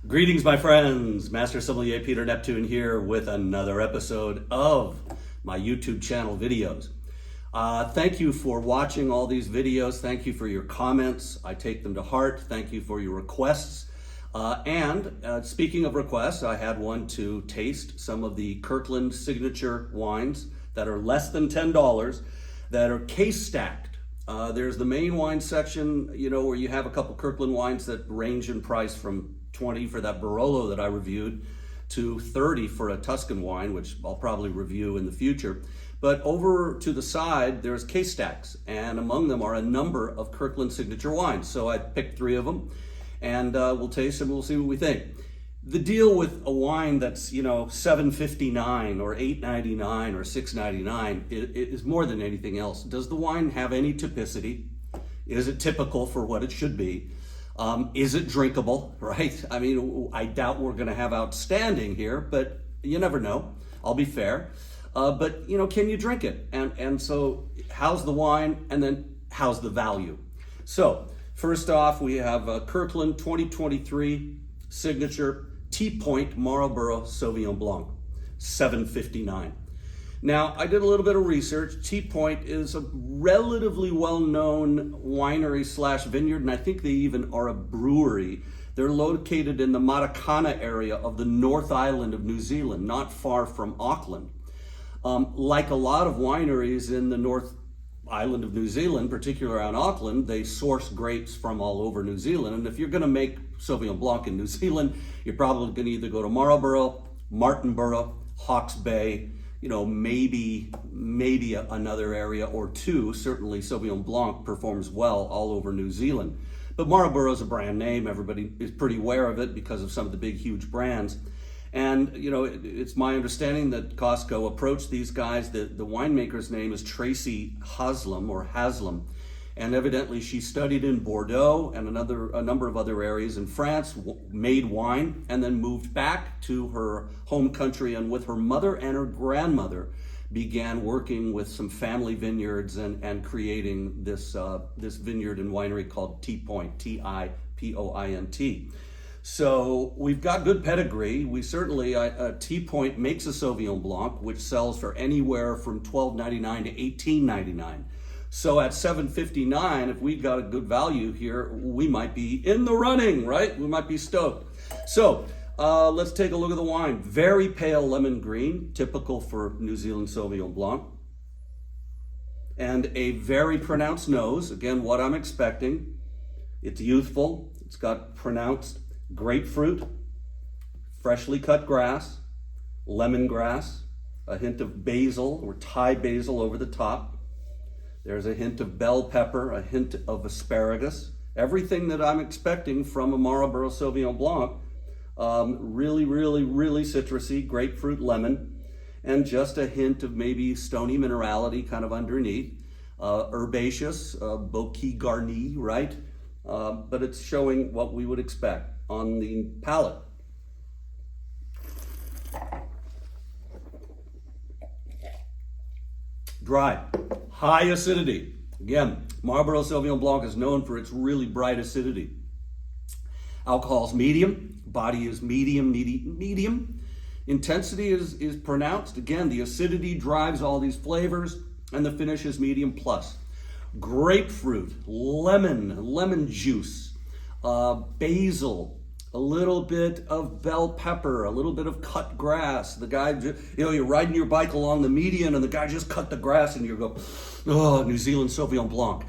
Greetings, my friends. Master Sommelier Peter Neptune here with another episode of my YouTube channel videos. Thank you for watching all these videos. Thank you for your comments. I take them to heart. Thank you for your requests. Speaking of requests, I had one to taste some of the Kirkland signature wines that are less than $10 that are case stacked. There's the main wine section, where you have a couple Kirkland wines that range in price from 20 for that Barolo that I reviewed to 30 for a Tuscan wine, which I'll probably review in the future. But over to the side, there's case stacks, and among them are a number of Kirkland signature wines. So I picked 3 of them, and we'll taste them, we'll see what we think. The deal with a wine that's, $7.59 or $8.99 or $6.99 is more than anything else. Does the wine have any typicity? Is it typical for what it should be? Is it drinkable, right? I mean, I doubt we're going to have outstanding here, but you never know. I'll be fair. But can you drink it? And so how's the wine? And then how's the value? So first off, we have a Kirkland 2023 signature T-Point Marlborough Sauvignon Blanc, $7.59. Now, I did a little bit of research. T-Point is a relatively well-known winery / vineyard, and I think they even are a brewery. They're located in the Matakana area of the North Island of New Zealand, not far from Auckland. Like a lot of wineries in the North Island of New Zealand, particularly around Auckland, they source grapes from all over New Zealand. And if you're going to make Sauvignon Blanc in New Zealand, you're probably going to either go to Marlborough, Martinborough, Hawke's Bay, maybe another area or two. Certainly Sauvignon Blanc performs well all over New Zealand. But Marlborough is a brand name. Everybody is pretty aware of it because of some of the big, huge brands. And, it's my understanding that Costco approached these guys. The winemaker's name is Tracy Haslam. And evidently she studied in Bordeaux and a number of other areas in France, made wine, and then moved back to her home country, and with her mother and her grandmother began working with some family vineyards and creating this vineyard and winery called T-Point, T-I-P-O-I-N-T. So we've got good pedigree. We certainly, T-Point makes a Sauvignon Blanc, which sells for anywhere from $12.99 to $18.99. So at $7.59, if we got a good value here, we might be in the running, right? We might be stoked. So let's take a look at the wine. Very pale lemon green, typical for New Zealand Sauvignon Blanc. And a very pronounced nose. Again, what I'm expecting. It's youthful. It's got pronounced grapefruit, freshly cut grass, lemongrass, a hint of basil or Thai basil over the top. There's a hint of bell pepper, a hint of asparagus. Everything that I'm expecting from a Marlborough Sauvignon Blanc. Really, really, really citrusy, grapefruit, lemon, and just a hint of maybe stony minerality kind of underneath. Herbaceous, bouquet garni, right? But it's showing what we would expect on the palate. Dry, high acidity. Again, Marlborough Sauvignon Blanc is known for its really bright acidity. Alcohol's medium, body is medium. Intensity is pronounced. Again, the acidity drives all these flavors, and the finish is medium plus. Grapefruit, lemon juice, basil, a little bit of bell pepper, a little bit of cut grass. The guy, you're riding your bike along the median and the guy just cut the grass and you go, oh, New Zealand Sauvignon Blanc.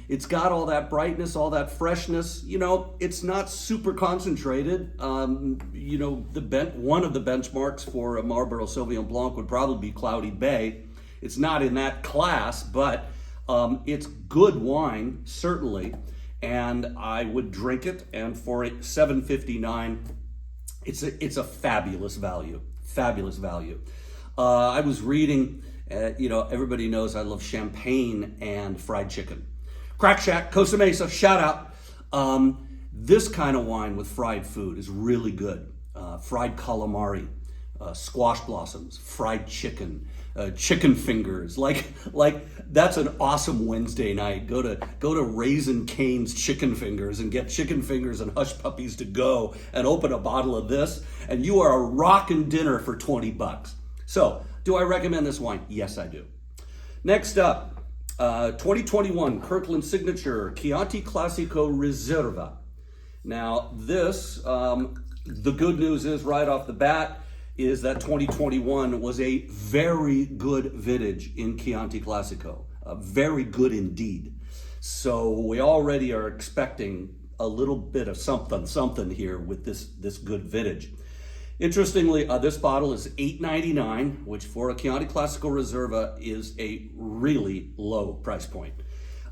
It's got all that brightness, all that freshness. It's not super concentrated. One of the benchmarks for a Marlborough Sauvignon Blanc would probably be Cloudy Bay. It's not in that class, but it's good wine, certainly. And I would drink it, and for $7.59, it's a fabulous value. I was reading, everybody knows I love champagne and fried chicken. Crack Shack, Costa Mesa, shout out. This kind of wine with fried food is really good. Fried calamari, squash blossoms, fried chicken, chicken fingers. Like that's an awesome Wednesday night. Go to Raising Cane's Chicken Fingers and get chicken fingers and hush puppies to go, and open a bottle of this, and you are a rockin' dinner for $20. So, do I recommend this wine? Yes, I do. Next up, 2021 Kirkland Signature Chianti Classico Riserva. Now, this, the good news is right off the bat is that 2021 was a very good vintage in Chianti Classico. Very good indeed. So we already are expecting a little bit of something here with this good vintage. Interestingly, this bottle is $8.99, which for a Chianti Classico Riserva is a really low price point.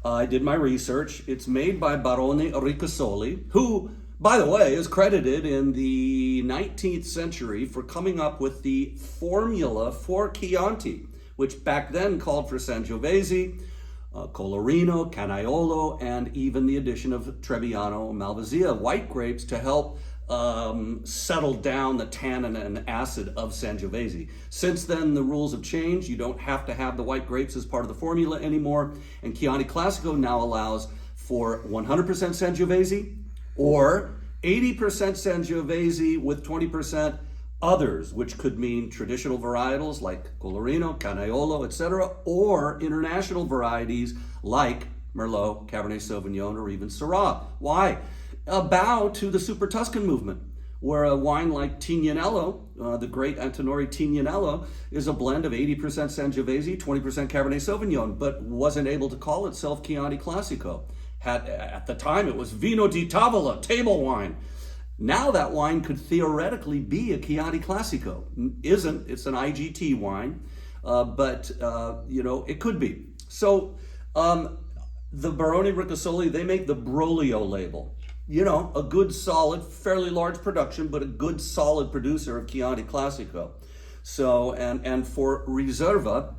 I did my research. It's made by Barone Ricasoli, who, by the way, is credited in the 19th century for coming up with the formula for Chianti, which back then called for Sangiovese, Colorino, Canaiolo, and even the addition of Trebbiano and Malvasia white grapes to help settle down the tannin and acid of Sangiovese. Since then, the rules have changed. You don't have to have the white grapes as part of the formula anymore, and Chianti Classico now allows for 100% Sangiovese or 80% Sangiovese with 20% others, which could mean traditional varietals like Colorino, Canaiolo, etc., or international varieties like Merlot, Cabernet Sauvignon, or even Syrah. Why? A bow to the Super Tuscan movement, where a wine like Tignanello, the great Antinori Tignanello, is a blend of 80% Sangiovese, 20% Cabernet Sauvignon, but wasn't able to call itself Chianti Classico. At the time, it was Vino di Tavola, table wine. Now that wine could theoretically be a Chianti Classico. Isn't. It's an IGT wine, but it could be. So the Barone Ricasoli, they make the Broglio label. A good solid, fairly large production, but a good solid producer of Chianti Classico. So, and for Riserva,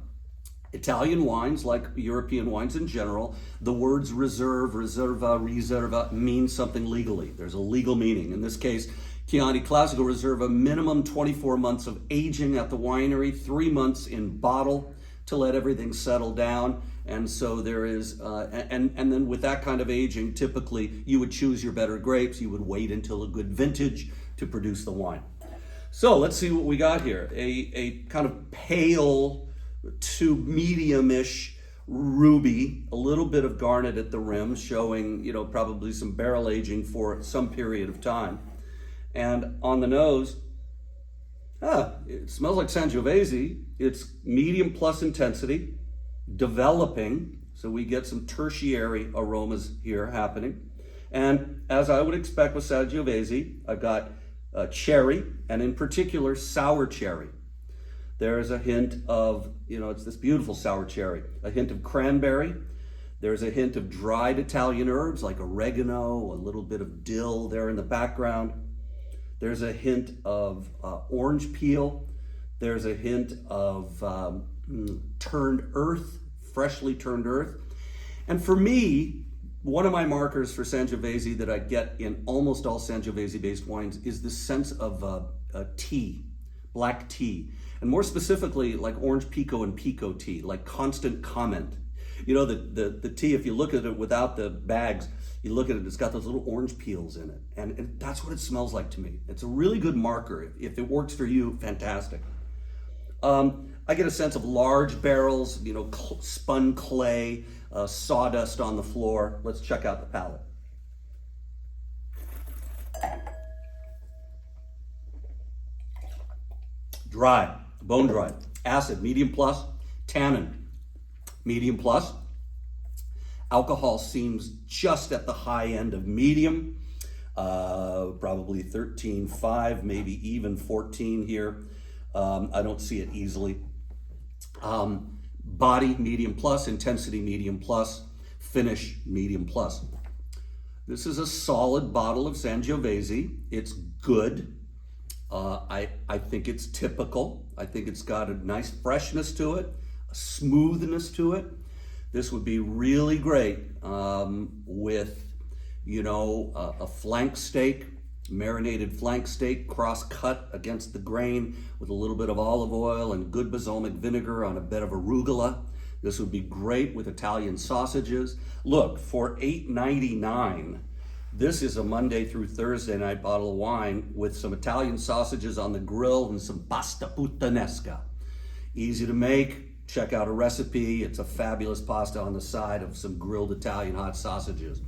Italian wines, like European wines in general, the words reserve, riserva mean something legally. There's a legal meaning. In this case, Chianti Classico Riserva, minimum 24 months of aging at the winery, 3 months in bottle to let everything settle down. And so there is, and then with that kind of aging, typically you would choose your better grapes. You would wait until a good vintage to produce the wine. So let's see what we got here. A kind of pale to medium-ish ruby, a little bit of garnet at the rim, showing, probably some barrel aging for some period of time. And on the nose, it smells like Sangiovese. It's medium plus intensity, developing, so we get some tertiary aromas here happening. And as I would expect with Sangiovese, I've got cherry, and in particular, sour cherry. There's a hint of, it's this beautiful sour cherry, a hint of cranberry. There's a hint of dried Italian herbs like oregano, a little bit of dill there in the background. There's a hint of orange peel. There's a hint of turned earth, freshly turned earth. And for me, one of my markers for Sangiovese that I get in almost all Sangiovese-based wines is the sense of tea, black tea. And more specifically, like orange pico and pico tea, like constant comment. The tea, if you look at it without the bags, you look at it, it's got those little orange peels in it. And that's what it smells like to me. It's a really good marker. If it works for you, fantastic. I get a sense of large barrels, spun clay, sawdust on the floor. Let's check out the palate. Dry, bone dry, acid, medium plus, tannin, medium plus. Alcohol seems just at the high end of medium, probably 13.5, maybe even 14 here. I don't see it easily. Body, medium plus, intensity, medium plus, finish, medium plus. This is a solid bottle of Sangiovese. It's good. I think it's typical. I think it's got a nice freshness to it, a smoothness to it. This would be really great with, a flank steak, marinated flank steak, cross-cut against the grain with a little bit of olive oil and good balsamic vinegar on a bed of arugula. This would be great with Italian sausages. Look, for $8.99, this is a Monday through Thursday night bottle of wine with some Italian sausages on the grill and some pasta puttanesca. Easy to make. Check out a recipe. It's a fabulous pasta on the side of some grilled Italian hot sausages.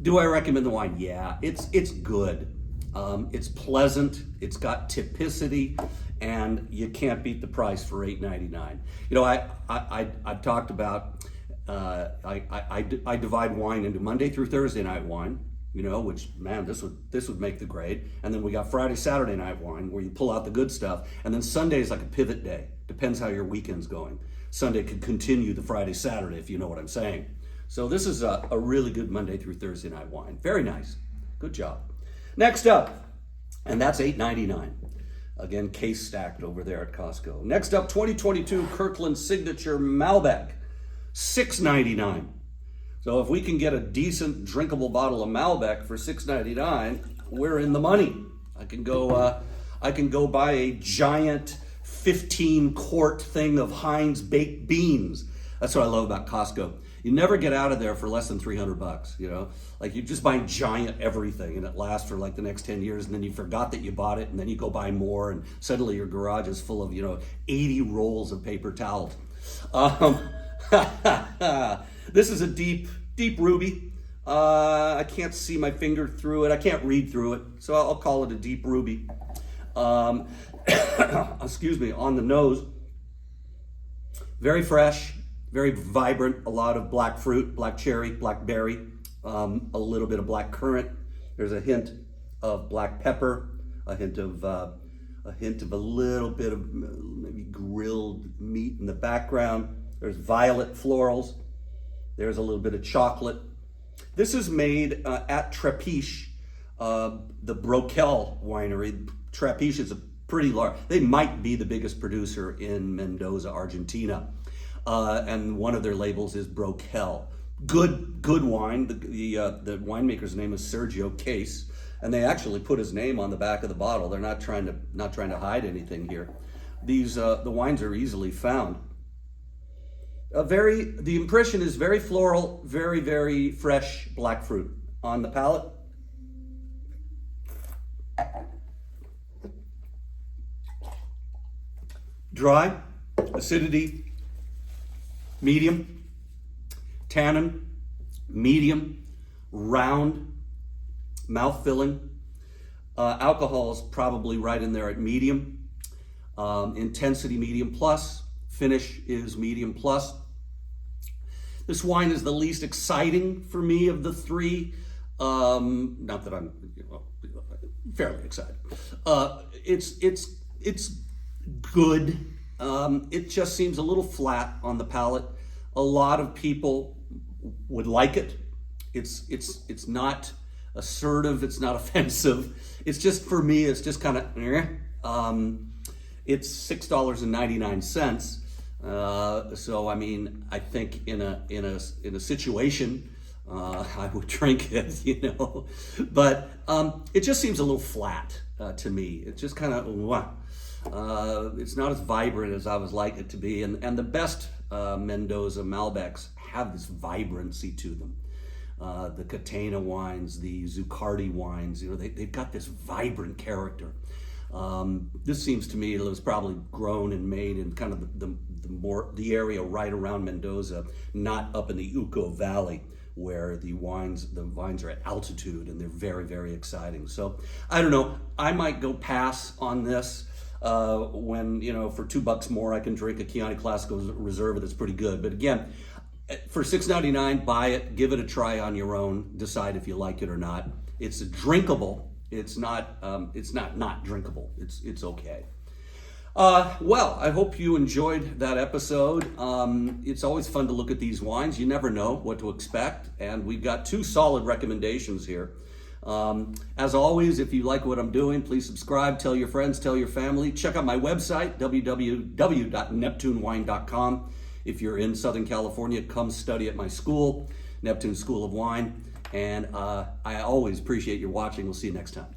Do I recommend the wine? Yeah, it's good. It's pleasant. It's got typicity, and you can't beat the price for $8.99. You know, I've talked about I divide wine into Monday through Thursday night wine. You know, which, man, this would make the grade. And then we got Friday, Saturday night wine, where you pull out the good stuff. And then Sunday is like a pivot day. Depends how your weekend's going. Sunday could continue the Friday, Saturday, if you know what I'm saying. So this is a really good Monday through Thursday night wine. Very nice. Good job. Next up, and that's $8.99. Again, case stacked over there at Costco. Next up, 2022 Kirkland Signature Malbec, $6.99. So if we can get a decent drinkable bottle of Malbec for $6.99, we're in the money. I can go buy a giant 15-quart thing of Heinz baked beans. That's what I love about Costco. You never get out of there for less than $300, you know? Like, you just buy giant everything and it lasts for like the next 10 years, and then you forgot that you bought it, and then you go buy more, and suddenly your garage is full of, 80 rolls of paper towels. This is a deep ruby. I can't see my finger through it. I can't read through it, so I'll call it a deep ruby. Excuse me, on the nose. Very fresh, very vibrant, a lot of black fruit, black cherry, blackberry, a little bit of black currant. There's a hint of black pepper, a hint of a little bit of maybe grilled meat in the background. There's violet florals. There's a little bit of chocolate. This is made at Trapiche, the Broquel winery. Trapiche is a pretty large, they might be the biggest producer in Mendoza, Argentina. And one of their labels is Broquel. Good wine. The winemaker's name is Sergio Case, and they actually put his name on the back of the bottle. They're not trying to hide anything here. These the wines are easily found. The impression is very floral, very, very fresh black fruit on the palate. Dry, acidity, medium, tannin, medium, round, mouth-filling. Alcohol is probably right in there at medium. Intensity, medium plus. Finish is medium plus. This wine is the least exciting for me of the three. Not that I'm fairly excited. It's good. It just seems a little flat on the palate. A lot of people would like it. It's not assertive. It's not offensive. It's just, for me, it's just kind of. It's $6.99. So I mean, I think in a situation, I would drink it, but it just seems a little flat to me. It's just kind of it's not as vibrant as I would like it to be, and the best Mendoza Malbecs have this vibrancy to them. The Catena wines, the Zuccardi wines, they've got this vibrant character. This seems to me it was probably grown and made in kind of the area right around Mendoza, not up in the Uco Valley, where the vines are at altitude and they're very, very exciting. So I don't know, I might go pass on this when, for $2 more I can drink a Chianti Classico Reserva that's pretty good. But again, for $6.99, buy it, give it a try on your own, decide if you like it or not. It's drinkable. It's not drinkable. It's okay. Well, I hope you enjoyed that episode. It's always fun to look at these wines. You never know what to expect, and we've got two solid recommendations here. As always, if you like what I'm doing, please subscribe, tell your friends, tell your family. Check out my website, www.neptunewine.com. If you're in Southern California, come study at my school, Neptune School of Wine. And I always appreciate your watching. We'll see you next time.